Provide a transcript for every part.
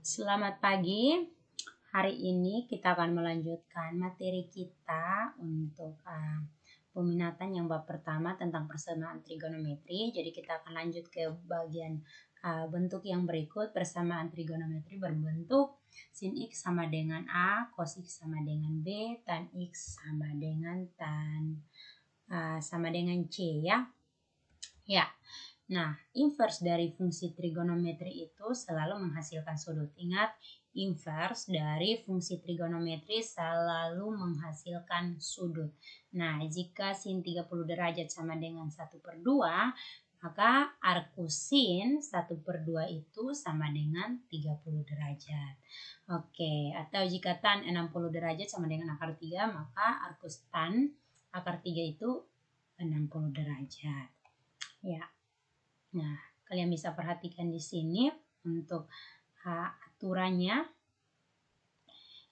Selamat pagi. Hari ini kita akan melanjutkan materi kita untuk peminatan yang bab pertama tentang persamaan trigonometri. Jadi kita akan lanjut ke bagian bentuk yang berikut. Persamaan trigonometri berbentuk sin X sama dengan A, cos X sama dengan B, tan X sama dengan sama dengan C ya. Ya. Nah, inverse dari fungsi trigonometri itu selalu menghasilkan sudut. Ingat, inverse dari fungsi trigonometri selalu menghasilkan sudut. Nah, jika sin 30 derajat sama dengan 1/2, maka arcus sin 1/2 itu sama dengan 30 derajat. Oke, atau jika tan 60 derajat sama dengan akar 3, maka arcus tan akar 3 itu 60 derajat. Ya. Nah, kalian bisa perhatikan di sini untuk aturannya.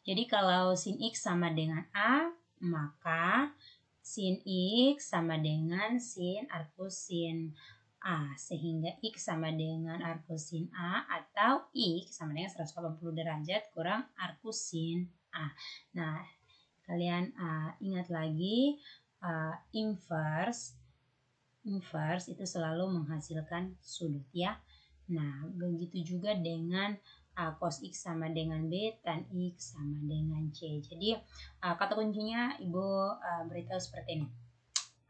Jadi kalau sin X sama dengan A, maka sin X sama dengan sin arcus sin A. Sehingga X sama dengan arcus sin A atau X sama dengan 180 derajat kurang arcus sin A. Nah, kalian ingat lagi inverse itu selalu menghasilkan sudut ya. Nah, begitu juga dengan cos X sama dengan B, tan X sama dengan C. Jadi kata kuncinya Ibu beritahu seperti ini.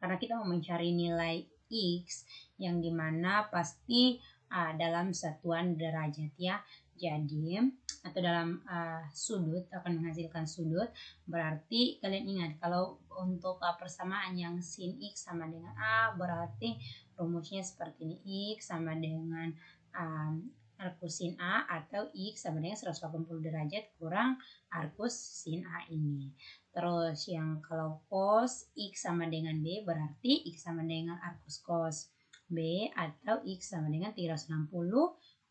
Karena kita mau mencari nilai X yang dimana pasti dalam satuan derajat ya. Jadi atau dalam sudut akan menghasilkan sudut, berarti kalian ingat kalau untuk persamaan yang sin X sama dengan A, berarti rumusnya seperti ini. X sama dengan arcus sin A atau X sama dengan 180 derajat kurang arcus sin A ini. Terus yang kalau cos X sama dengan B, berarti X sama dengan arcus cos B atau X sama dengan 360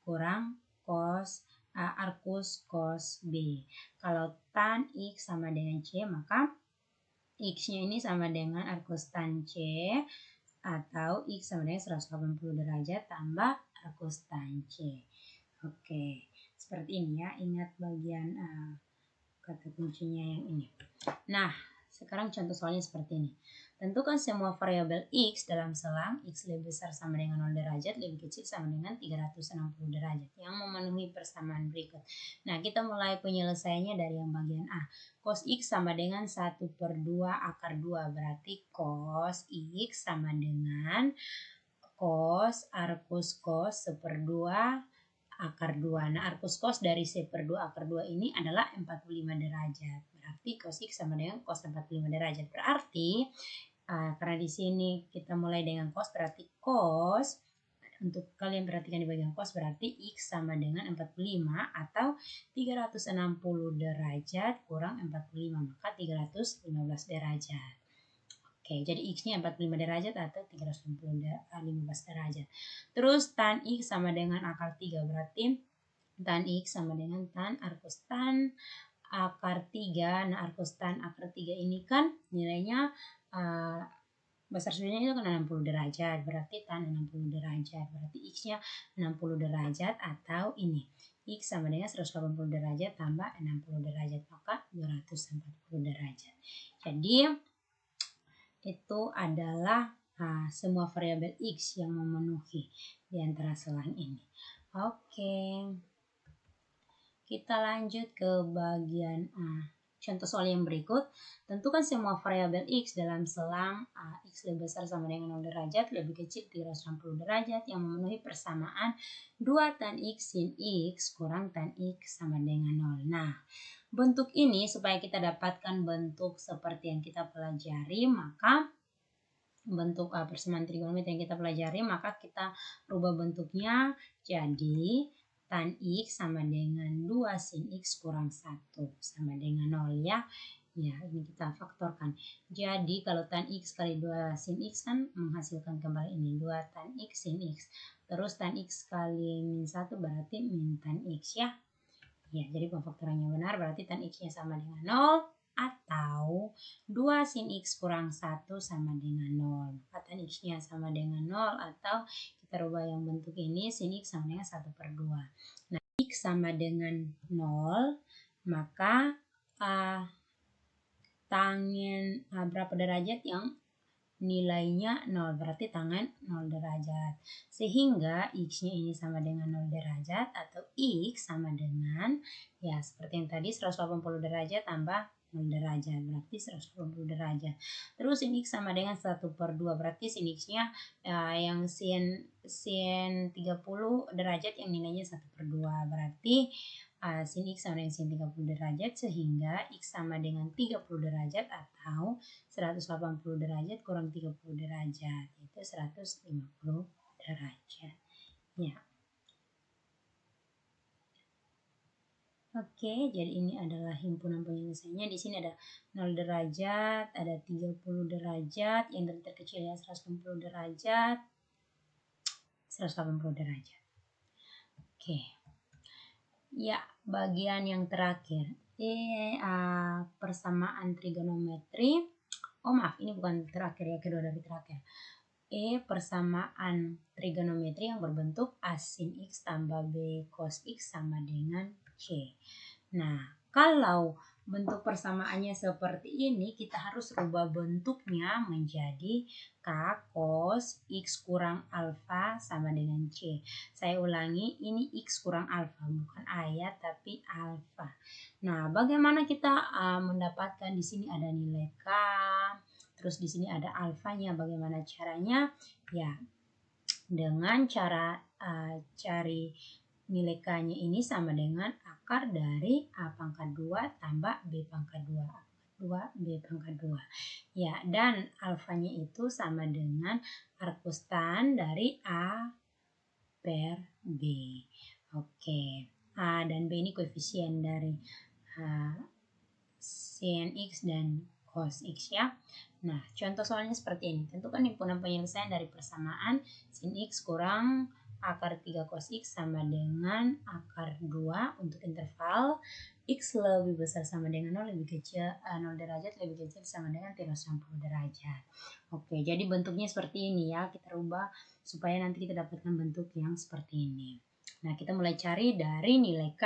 kurang cos arcus cos B. Kalau tan X sama dengan C, maka X-nya ini sama dengan arcus tan C atau X sama dengan 180 derajat tambah arcus tan C. Oke, seperti ini ya. Ingat bagian kata kuncinya yang ini. Nah, sekarang contoh soalnya seperti ini. Tentukan semua variabel X dalam selang X lebih besar sama dengan 0 derajat, lebih kecil sama dengan 360 derajat yang memenuhi persamaan berikut. Nah, kita mulai penyelesaiannya dari yang bagian A. Cos X sama dengan 1/2 akar 2, berarti cos X sama dengan cos arcus cos 1/2 akar 2. Nah, arcus cos dari 1/2 akar 2 ini adalah 45 derajat. Berarti cos X sama dengan cos 45 derajat. Berarti karena di sini kita mulai dengan cos, berarti cos, untuk kalian perhatikan di bagian cos, berarti X sama dengan 45 atau 360 derajat kurang 45, maka 315 derajat. Oke, jadi X-nya 45 derajat atau 315 derajat. Terus tan X sama dengan akar 3, berarti tan X sama dengan tan arcus tan akar 3. Nah, arcus tan akar 3 ini kan nilainya besar sudutnya itu kan 60 derajat, berarti tan 60 derajat, berarti X-nya 60 derajat atau ini X sama dengan 180 derajat tambah 60 derajat, maka 240 derajat. Jadi itu adalah semua variabel X yang memenuhi di antara selang ini. Oke. Kita lanjut ke bagian contoh soal yang berikut. Tentukan semua variabel X dalam selang X lebih besar sama dengan 0 derajat, lebih kecil 360 derajat yang memenuhi persamaan 2 tan X sin X kurang tan X sama dengan 0. Nah, bentuk ini supaya kita dapatkan bentuk seperti yang kita pelajari, maka bentuk persamaan trigonometri yang kita pelajari, maka kita rubah bentuknya jadi tan X sama dengan 2 sin X kurang 1 sama dengan 0 ya. Ya, ini kita faktorkan. Jadi kalau tan X kali 2 sin X kan menghasilkan kembali ini 2 tan X sin X. Terus tan X kali min 1 berarti min tan X ya. Ya, jadi pemfaktorannya benar, berarti tan X-nya sama dengan 0 atau 2 sin X kurang 1 sama dengan 0. Maka tan X-nya sama dengan 0 atau kita rubah yang bentuk ini sin X sama dengan 1/2. Nah, X sama dengan 0, maka tangen berapa derajat yang nilainya 0, berarti tangan 0 derajat. Sehingga X-nya ini sama dengan 0 derajat atau X sama dengan, ya seperti yang tadi 180 derajat tambah 0 derajat, berarti 180 derajat. Terus sin X sama dengan 1/2, berarti sin X-nya yang sin 30 derajat yang nilainya 1/2, berarti sin X sama dengan sin 30 derajat, sehingga X sama dengan 30 derajat atau 180 derajat kurang 30 derajat, itu 150 derajat. Ya. Oke, jadi ini adalah himpunan penyelesaiannya. Di sini ada 0 derajat, ada 30 derajat, yang dari terkecil ya 180 derajat, 180 derajat. Oke. Ya, bagian yang terakhir. Persamaan trigonometri. Oh maaf, ini bukan terakhir ya, kedua dari terakhir. Persamaan trigonometri yang berbentuk A sin X tambah B cos X sama dengan C. Nah, kalau bentuk persamaannya seperti ini, kita harus rubah bentuknya menjadi K cos X kurang alfa sama dengan C. Saya ulangi, ini X kurang alfa, bukan A ya, tapi alfa. Nah, bagaimana kita mendapatkan? Di sini ada nilai K, terus di sini ada alfanya. Bagaimana caranya? Ya, dengan cara cari nilai K-nya ini sama dengan akar dari A pangkat 2 tambah B pangkat 2. B pangkat 2. Ya, dan alfanya itu sama dengan arcus tan dari A per B. Oke. A dan B ini koefisien dari sin X dan cos X ya. Nah, contoh soalnya seperti ini. Tentukan himpunan penyelesaian dari persamaan sin X kurang akar 3 cos X sama dengan akar 2 untuk interval X lebih besar sama dengan 0, lebih kecil 0 derajat, lebih kecil sama dengan 360 derajat. Oke, jadi bentuknya seperti ini ya. Kita rubah supaya nanti kita dapatkan bentuk yang seperti ini. Nah, kita mulai cari dari nilai K.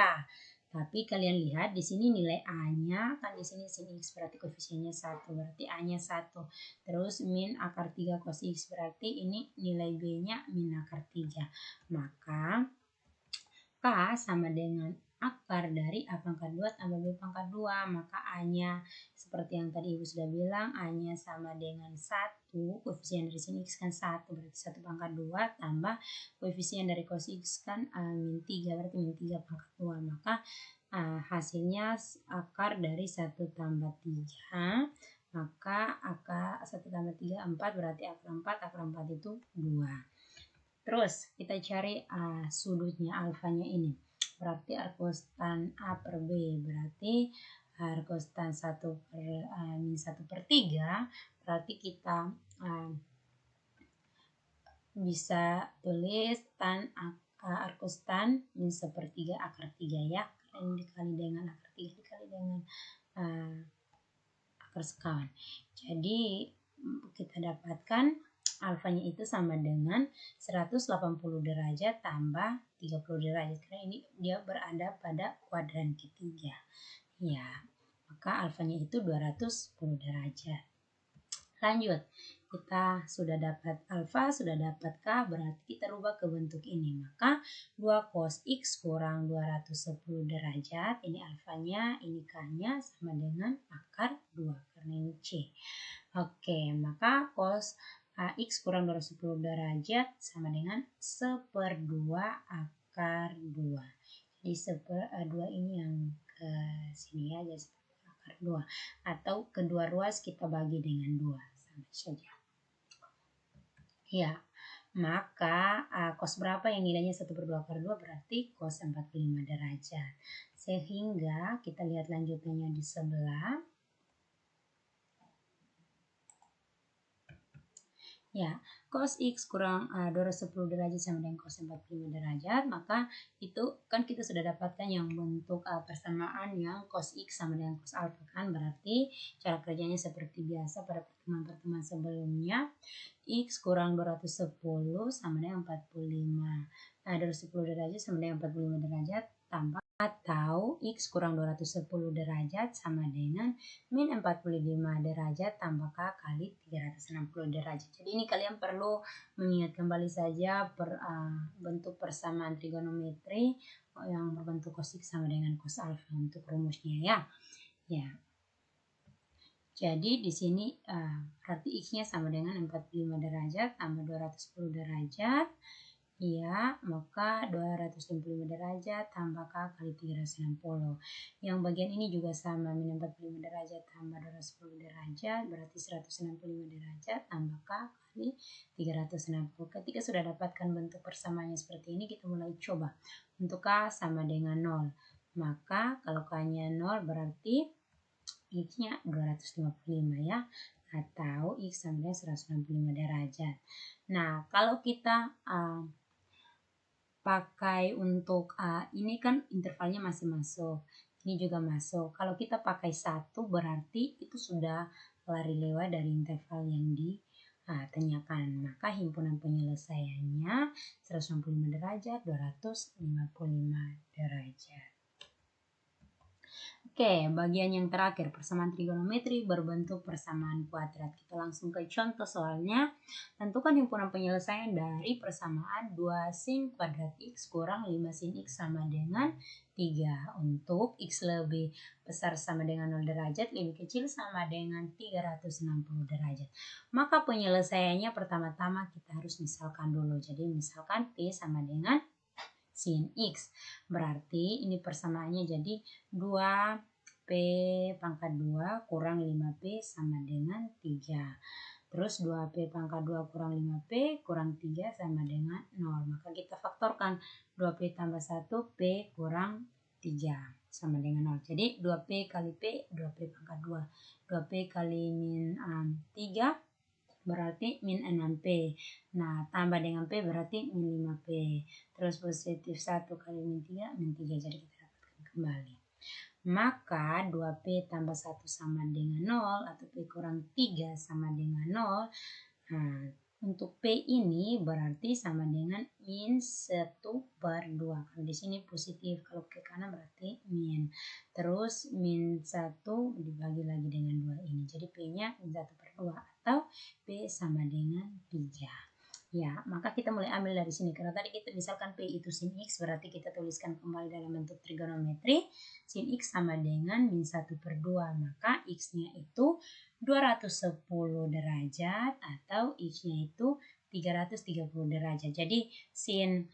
Tapi kalian lihat di sini nilai A-nya kan di sini sin X berarti koefisiennya 1, berarti A-nya 1. Terus min akar 3 cos X berarti ini nilai B-nya min akar 3. Maka K sama dengan akar dari A pangkat 2 tambah B pangkat 2. Maka A-nya seperti yang tadi Ibu sudah bilang, A-nya sama dengan 1. Koefisien dari sin X kan 1, berarti 1 pangkat 2 tambah koefisien dari cos X kan min 3, berarti min 3 pangkat 2. Maka hasilnya akar dari 1 tambah 3. Maka akar 1 tambah 3, 4, berarti akar 4 itu 2. Terus kita cari sudutnya alfanya ini. Berarti arcus tan A per B, berarti arcus tan 1 per min 1/3, berarti kita bisa tulis tan arcus tan min 1/3 akar 3 ya. Karena ini dikali dengan akar 3 dikali dengan akar sekawan. Jadi kita dapatkan alfanya itu sama dengan 180 derajat tambah 30 derajat. Karena ini dia berada pada kuadran ketiga. Ya, maka alfanya itu 210 derajat. Lanjut, kita sudah dapat alfa, sudah dapat K, berarti kita rubah ke bentuk ini. Maka 2 cos X kurang 210 derajat, ini alfanya, ini K-nya sama dengan akar 2, karena ini C. Oke, maka cos X kurang 210 derajat sama dengan 1/2 akar 2. Jadi 1/2 ini yang ke sini ya, jadi akar 2. Atau kedua ruas kita bagi dengan 2, sama saja. Ya, maka cos berapa yang nilainya 1/2 akar 2, berarti cos 45 derajat. Sehingga kita lihat lanjutannya di sebelah. Ya, cos X kurang 210 derajat sama dengan cos 45 derajat, maka itu kan kita sudah dapatkan yang bentuk persamaan yang cos X sama dengan cos alfa kan, berarti cara kerjanya seperti biasa pada pertemuan-pertemuan sebelumnya. X kurang 210 sama dengan 45. 210 derajat sama dengan 45 derajat, tambah atau X kurang 210 derajat sama dengan min 45 derajat tambah K kali 360 derajat. Jadi ini kalian perlu mengingat kembali saja bentuk persamaan trigonometri yang berbentuk cos X sama dengan cos alfa untuk rumusnya ya. Ya. Jadi di sini berarti X-nya sama dengan 45 derajat tambah 210 derajat. Ya, maka 255 derajat tambah K kali 360. Yang bagian ini juga sama, min 45 derajat tambah 210 derajat, berarti 165 derajat tambah K kali 360. Ketika sudah dapatkan bentuk persamaannya seperti ini, kita mulai coba. Untuk K sama dengan 0. Maka kalau K-nya 0 berarti X-nya 255 ya. Atau X sama dengan 165 derajat. Nah, kalau kita pakai untuk ini kan intervalnya masih masuk, ini juga masuk. Kalau kita pakai 1 berarti itu sudah lari lewat dari interval yang ditanyakan. Maka himpunan penyelesaiannya 165 derajat, 255 derajat. Oke, bagian yang terakhir, persamaan trigonometri berbentuk persamaan kuadrat. Kita langsung ke contoh soalnya. Tentukan himpunan penyelesaian dari persamaan 2 sin kuadrat X kurang 5 sin X sama dengan 3. Untuk X lebih besar sama dengan 0 derajat, lebih kecil sama dengan 360 derajat. Maka penyelesaiannya pertama-tama kita harus misalkan dulu. Jadi misalkan P sama dengan sin X. Berarti ini persamaannya jadi 2P pangkat 2 kurang 5P sama dengan 3. Terus 2P pangkat 2 kurang 5P kurang 3 sama dengan 0. Maka kita faktorkan 2P tambah 1 P kurang 3 sama dengan 0. Jadi 2P kali P, 2P pangkat 2. 2P kali min 3 berarti min 6P. Nah, tambah dengan P berarti min 5P. Terus positif 1 kali min 3, min 3. Jadi kita dapatkan kembali. Maka 2P tambah 1 sama dengan 0 atau P kurang 3 sama dengan 0. Nah, untuk P ini berarti sama dengan min 1/2. Kalau di sini positif, kalau ke kanan berarti min. Terus min 1 dibagi lagi dengan 2 ini. Jadi P-nya min 1/2 atau P sama dengan 3. Ya, maka kita mulai ambil dari sini. Karena tadi kita misalkan P itu sin X, berarti kita tuliskan kembali dalam bentuk trigonometri. Sin X sama dengan min 1/2. Maka X-nya itu 210 derajat atau X-nya itu 330 derajat. Jadi sin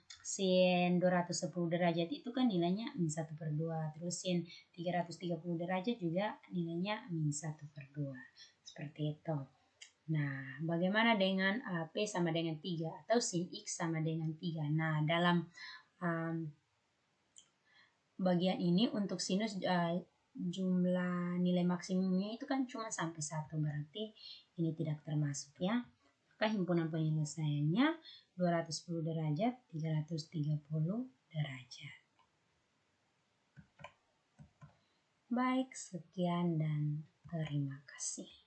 210 derajat itu kan nilainya min 1/2. Terus sin 330 derajat juga nilainya min 1/2. Seperti itu. Nah, bagaimana dengan P sama dengan 3 atau sin X sama dengan 3? Nah, dalam bagian ini untuk sinus jumlah nilai maksimumnya itu kan cuma sampai 1, berarti ini tidak termasuk ya. Maka himpunan penyelesaiannya 210 derajat, 330 derajat. Baik, sekian dan terima kasih.